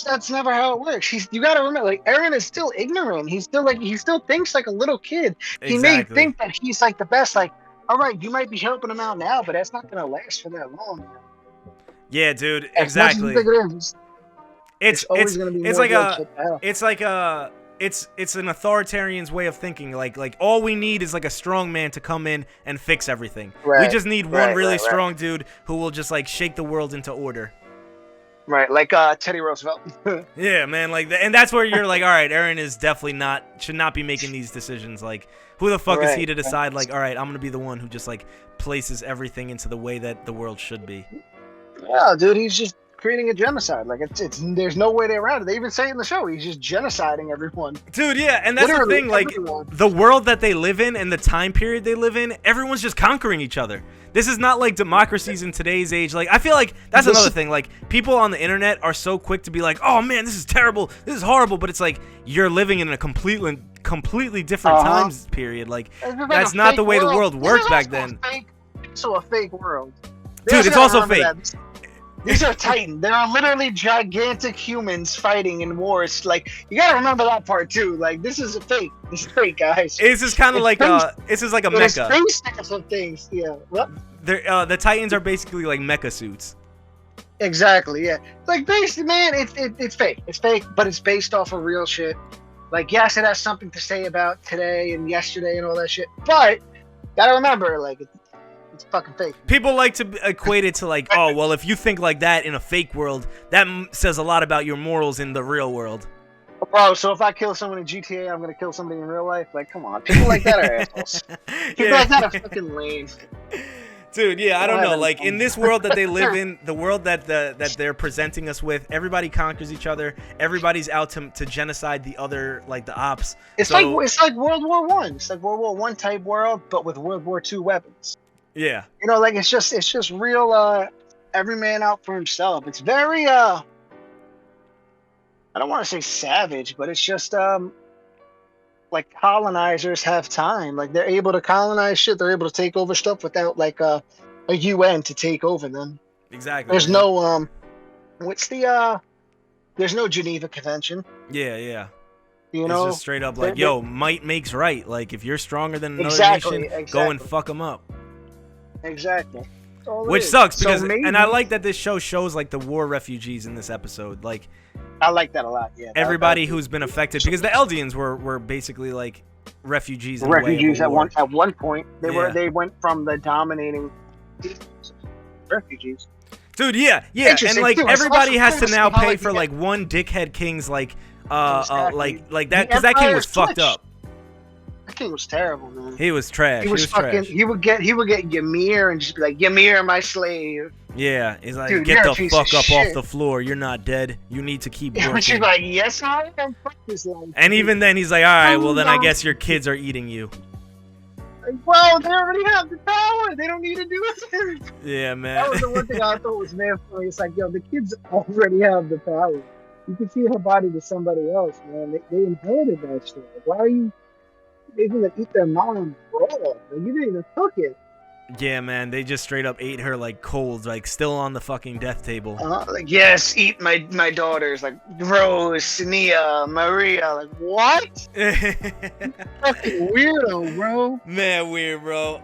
that's never how it works. You got to remember, like Eren is still ignorant. He still thinks like a little kid. He may think that he's like the best. Like, all right, you might be helping him out now, but that's not gonna last for that long. Yeah, dude. Exactly. It's an authoritarian's way of thinking. Like all we need is like a strong man to come in and fix everything. We just need one really strong dude who will just like shake the world into order. Right, like Teddy Roosevelt. Yeah, man, like, and that's where you're like, all right, Eren is definitely should not be making these decisions. Like, who the fuck is he to decide? Like, all right, I'm gonna be the one who just like places everything into the way that the world should be. Yeah, dude, he's just creating a genocide. Like, there's no way around it. They even say it in the show. He's just genociding everyone. Dude, yeah, and that's literally the thing. Like, the world that they live in and the time period they live in, everyone's just conquering each other. This is not like democracies in today's age. Like, I feel like that's another thing. Like, people on the internet are so quick to be like, "Oh man, this is terrible. This is horrible." But it's like you're living in a completely different times period. Like, that's not the way the world worked back then. It's a fake world. Dude, it's also fake. These are Titan. There are literally gigantic humans fighting in wars. Like, you gotta remember that part too. Like, this is a fake. This is fake, guys. This is kind of like this is like a mecha. Space of things. Yeah. What? The Titans are basically like mecha suits. Exactly, yeah. Like basically, man, it's fake. It's fake, but it's based off of real shit. Like, yes, it has something to say about today and yesterday and all that shit. But gotta remember, like, it's fucking fake. People like to equate it to like, oh, well, if you think like that in a fake world, that says a lot about your morals in the real world. Oh, so if I kill someone in GTA, I'm gonna kill somebody in real life? Like, come on, people like that are assholes. People like that are fucking lame. Dude, yeah, I don't know. Like, in this world that they live in, the world that they're presenting us with, everybody conquers each other. Everybody's out to genocide the other, like the ops. It's like World War One. It's like World War One type world, but with World War II weapons. Yeah. You know, like it's just real. Every man out for himself. It's very I don't want to say savage, but it's just like colonizers have time. Like they're able to colonize shit. They're able to take over stuff without like a UN to take over them. Exactly. There's no there's no Geneva Convention. Yeah. You know, it's just straight up like, yo, might makes right. Like if you're stronger than another nation, go and fuck them up. Exactly. Which sucks because, and I like that this show shows like the war refugees in this episode. Like, I like that a lot. Yeah. Everybody who's been affected, because the Eldians were basically like refugees. Refugees at one point. They went from the dominating refugees. Dude, yeah, and like everybody has to now pay for like one dickhead king's like like that, because that king was fucked up. That king was terrible, man. He was trash. He was fucking. He would get Ymir and just be like, Ymir, my slave. Yeah, he's like, dude, get the fuck up off the floor. You're not dead. You need to keep working. She's like, yes, I am. Fuck this life. And even then, he's like, all right, well then I guess your kids are eating you. Like, well, they already have the power. They don't need to do it. Yeah, man. That was the one thing I thought was man funny. It's like, yo, the kids already have the power. You can feed her body to somebody else, man. They inherited that shit. Like, why are you making them eat their mom raw? Like, you didn't even cook it. Yeah, man, they just straight up ate her like cold, like still on the fucking death table. Like, yes, eat my daughters, like Rose, Nia, Maria. Like, what? Fucking weirdo, bro. Man, weird, bro.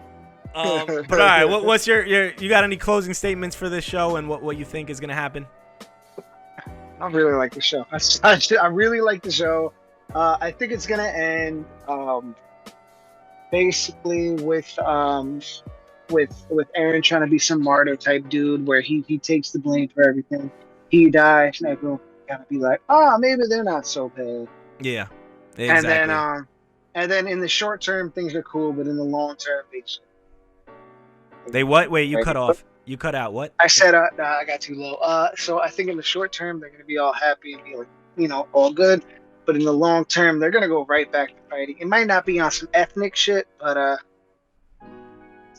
But all right, what's your you got any closing statements for this show and what you think is gonna happen? I really like the show. I really like the show. I think it's gonna end basically with Eren trying to be some martyr type dude where he takes the blame for everything. He dies, and everyone gotta be like, maybe they're not so bad. Yeah, exactly. And then in the short term things are cool, but in the long term they what? Wait, you cut off. You cut out what? I said I got too low. So I think in the short term they're gonna be all happy and be like, all good. But in the long term, they're gonna go right back to fighting. It might not be on some ethnic shit, but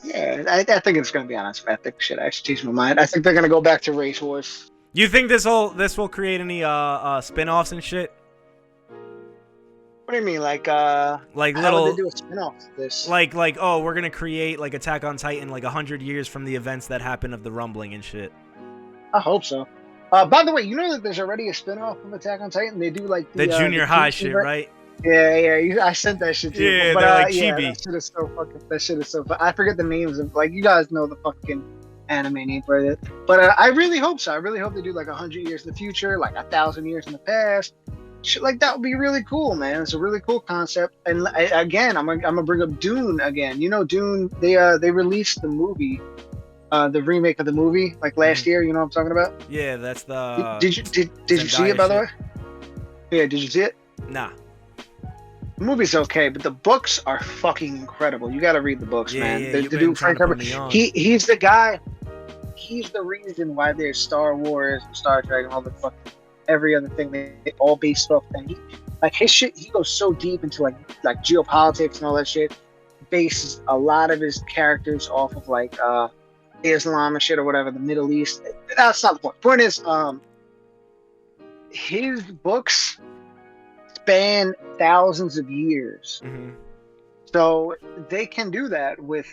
yeah, I think it's gonna be on some ethnic shit. I actually changed my mind. I think they're gonna go back to race wars. You think this will create any spin-offs and shit? What do you mean, like how little? Would they do a spin-off of this? Like we're gonna create like Attack on Titan like 100 years from the events that happened of the rumbling and shit. I hope so. By the way, you know that there's already a spin-off of Attack on Titan? They do like the junior high shit, right? Yeah. I sent that shit to you. Yeah, but, they're like yeah, chibi. That shit is so fun. I forget the names of, like, you guys know the fucking anime name for it. But I really hope so. I really hope they do like 100 years in the future, like 1,000 years in the past. Shit like that would be really cool, man. It's a really cool concept. And again, I'm gonna bring up Dune again. You know, Dune. They released the movie. The remake of the movie, like last year, you know what I'm talking about? Yeah, that's the. Did you see it, by the way? Yeah, did you see it? Nah. The movie's okay, but the books are fucking incredible. You got to read the books, man. Yeah, the dude Frank Herbert. He's the guy. He's the reason why there's Star Wars and Star Trek and all the fucking every other thing. They all based off. And his shit. He goes so deep into like geopolitics and all that shit. Bases a lot of his characters off of like Islam and shit or whatever, the Middle East. That's not the point. Point is, his books span thousands of years. Mm-hmm. So they can do that with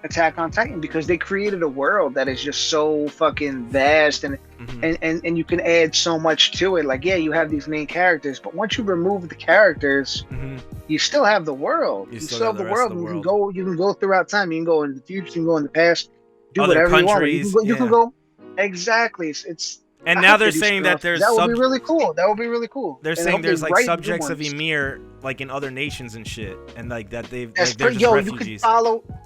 Attack on Titan because they created a world that is just so fucking vast and and you can add so much to it. Like, yeah, you have these main characters, but once you remove the characters, you still have the world. You still have the world. You can go throughout time. You can go in the future. You can go in the past. Do other whatever countries, you want. You can go. Exactly. It's And I now hope they're they do saying that spin-offs. there's That would be really cool. That would be really cool. They're And I saying hope they there's like write new subjects of ones. Ymir like in other nations and shit, and like that they're That's just yo. refugees.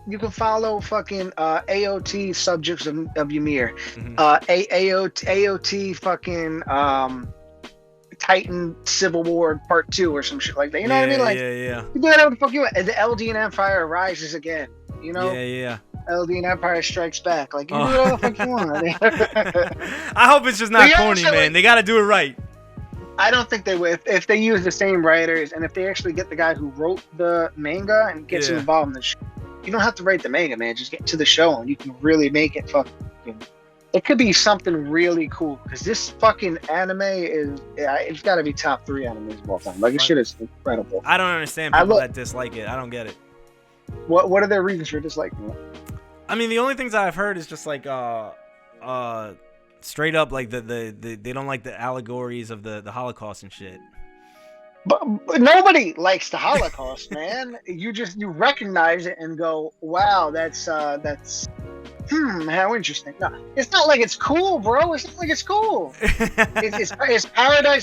You can follow fucking AOT subjects of Ymir. Mhm. AOT fucking Titan Civil War Part 2 or some shit like that. You know what I mean? Like, Yeah. you do whatever the fuck you want. And the Eldian Empire rises again. You know? Yeah. Eldian Empire strikes back. Like, you do whatever the fuck you want. I hope it's just not corny, man. They got to do it right. I don't think they will. If they use the same writers, and if they actually get the guy who wrote the manga and gets him involved in the show, you don't have to write the manga, man. Just get to the show, and you can really make it fucking. It could be something really cool, because this fucking anime it's got to be top 3 animes of all time. Like, this shit is incredible. I don't understand people that dislike it. I don't get it. What are their reasons for disliking it? I mean, the only things I've heard is just like straight up like the they don't like the allegories of the Holocaust and shit. But nobody likes the Holocaust, man. You recognize it and go, wow, that's how interesting. No, it's not like it's cool, bro. It's not like it's cool. Is Paradise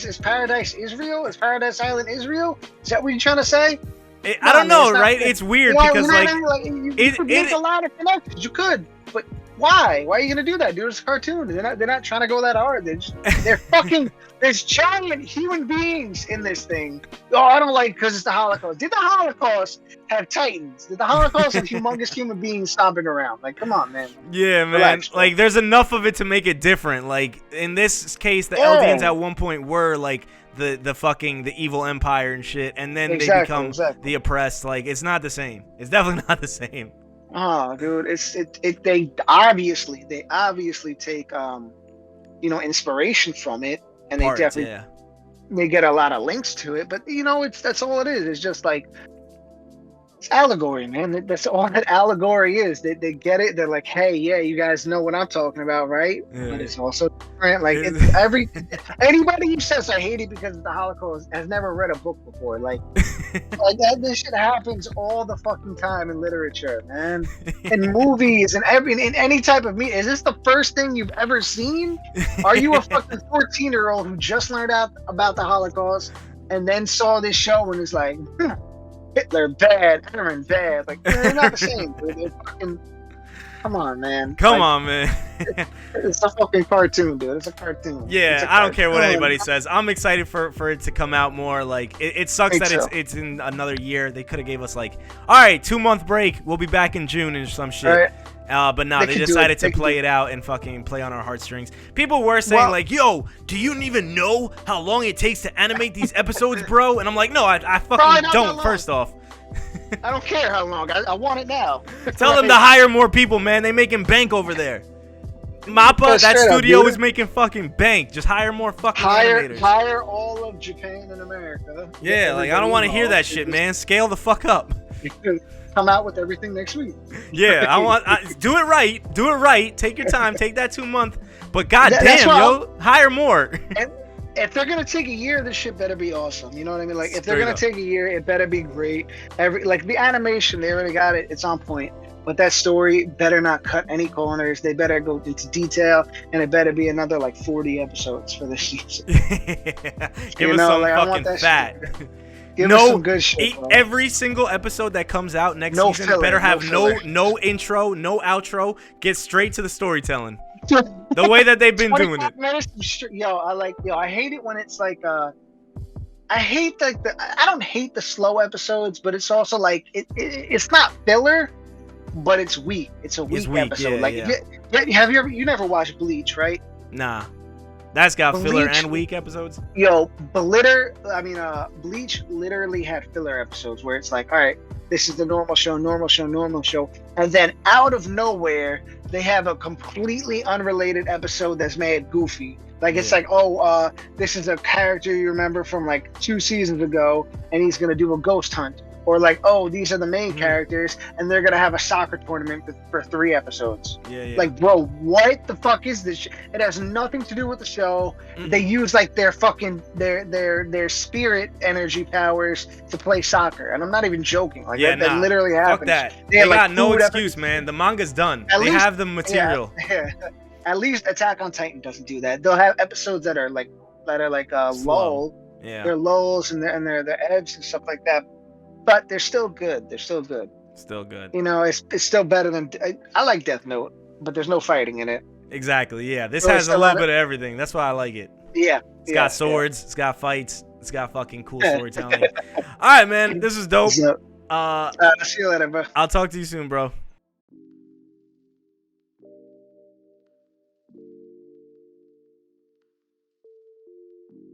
Israel? Is Paradise Island Israel? Is that what you're trying to say? I don't know, right? It's weird because you could make a lot of connections. You could, but why? Why are you gonna do that, dude? It's a cartoon. They're not trying to go that hard. They're fucking. There's giant human beings in this thing. Oh, I don't like because it's the Holocaust. Did the Holocaust have Titans? Did the Holocaust have humongous human beings stomping around? Like, come on, man. Yeah, man. Relax, like, there's enough of it to make it different. Like, in this case, the Eldians at one point were like the evil empire and shit, and then they become the oppressed. Like, it's not the same. It's definitely not the same. Oh, dude, they obviously take inspiration from it, and they definitely they get a lot of links to it. But that's all it is. It's just like it's allegory, man. That's all that allegory is. They get it. They're like, hey, yeah, you guys know what I'm talking about, right? Yeah. But it's also different. Like anybody who says I hate it because of the Holocaust has never read a book before. Like that. This shit happens all the fucking time in literature, man. In movies and in any type of media. Is this the first thing you've ever seen? Are you a fucking 14-year-old who just learned out about the Holocaust and then saw this show and is like, Hitler bad, Eren bad. Like, they're not the same, dude. They're fucking. Come on, man. Come on, man. It's a fucking cartoon, dude. It's a cartoon. Yeah, I don't care what anybody says. I'm excited for it to come out more. Like, it sucks that it's in another year. They could have gave us like, all right, 2-month break. We'll be back in June and some shit. Right. But no, they decided to play it out and fucking play on our heartstrings. People were saying like, yo, do you even know how long it takes to animate these episodes, bro? And I'm like, no, I fucking don't, first off. I don't care how long. I want it now. Tell them to hire more people, man. They making bank over there. Mappa, that studio is making fucking bank. Just hire more fucking animators. Hire all of Japan and America. Yeah, like, I don't want to hear that shit, man. Scale the fuck up. Come out with everything next week. Yeah, do it right. Do it right. Take your time. Take that 2-month. But goddamn, yo, hire more. And if they're gonna take a year, this shit better be awesome. You know what I mean? Like, if they're gonna take a year, it better be great. The animation, they already got it. It's on point. But that story better not cut any corners. They better go into detail, and it better be another like 40 episodes for this season. Give us some fucking fat. Give us some good shit, every single episode that comes out next season better have no intro, no outro. Get straight to the storytelling. The way that they've been doing it. I hate it when it's like I don't hate the slow episodes, but it's also like it's not filler, but it's weak. It's a weak episode. You never watched Bleach, right? Nah. That's got filler and weak episodes? Yo, Bleach literally had filler episodes where it's like, all right, this is the normal show. And then out of nowhere, they have a completely unrelated episode that's made goofy. Like, it's like, this is a character you remember from like 2 seasons ago, and he's going to do a ghost hunt. Or like, these are the main characters, and they're gonna have a soccer tournament for 3 episodes. Yeah. Like, bro, what the fuck is this? It has nothing to do with the show. They use like their fucking their spirit energy powers to play soccer, and I'm not even joking. Like, that literally happens. Fuck that. They got no excuse, man. The manga's done. They have the material. Yeah. At least Attack on Titan doesn't do that. They'll have episodes that are like Slow. lull. Yeah. They're lulls and they're edge and stuff like that. But they're still good. They're still good. Still good. You know, it's still better than I like Death Note, but there's no fighting in it. Exactly. Yeah. This So has a little bit of everything. That's why I like it. Yeah. It's got swords. It's got fights. It's got fucking cool storytelling. All right, man. This is dope. So, see you later, bro. I'll talk to you soon, bro.